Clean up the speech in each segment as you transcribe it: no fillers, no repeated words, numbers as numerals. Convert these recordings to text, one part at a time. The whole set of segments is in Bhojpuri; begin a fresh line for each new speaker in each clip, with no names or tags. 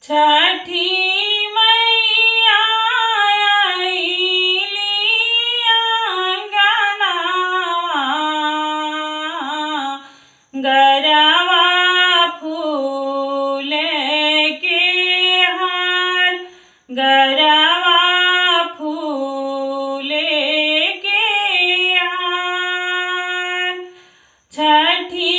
छठी मैया आइली अंगनवा, गरवा फूले के हार, गरवा फूले के हार। छठी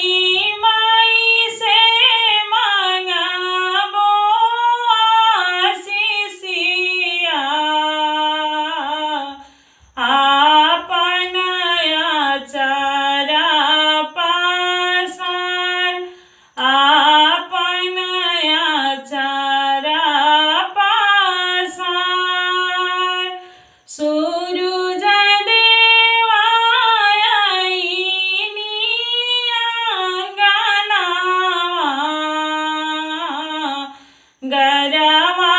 गरवा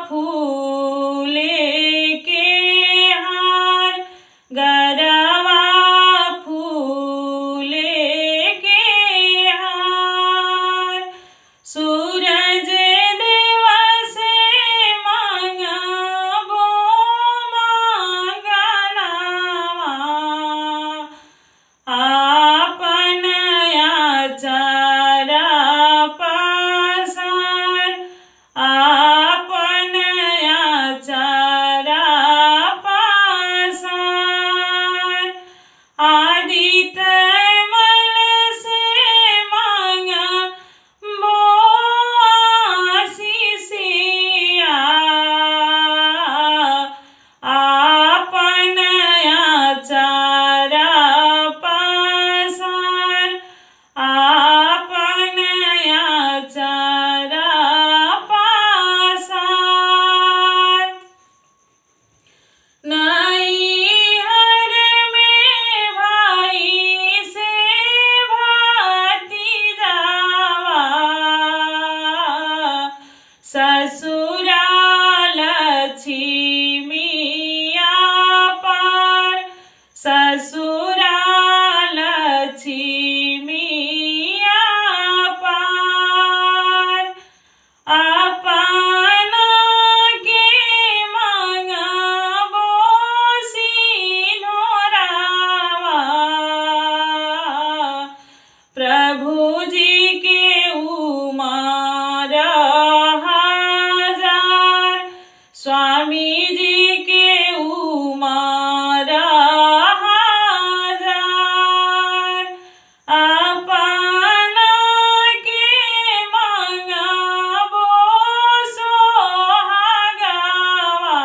फूले के हार, गरवा फूले के हार। सूरज देवा से मांगबो मांगनवा, आपन आचरा आपन आचरा पसार। आदित्य मल से मांगबो आशीषिया, आपन आचरा पसार, आपन आचरा नैहर में भाई से भतीजावा, ससुराल लक्ष्मिया पार, ससुराल लक्ष्मिया पार। प्रभु जी के उमर हजार, स्वामी जी के उमर हजार। अपना के मांगबो सोहागवा,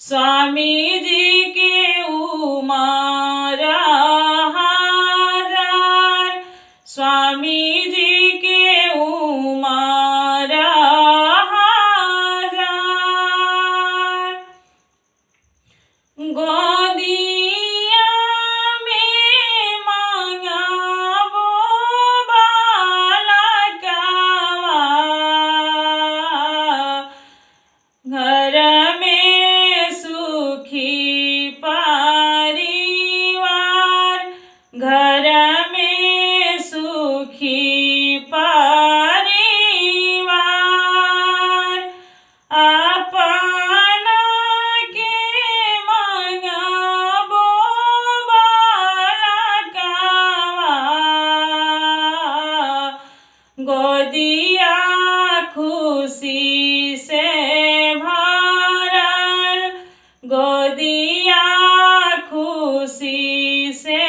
स्वामी जी के उमर स्वामी जी के उमर हजार। गोदिया में मांगबो बालकवा, घर में सुखी परिवार, घर में सुखी परिवार। अपना के मांगबो बालकवा, गोदिया खुशी से भरल, गोदिया खुशी से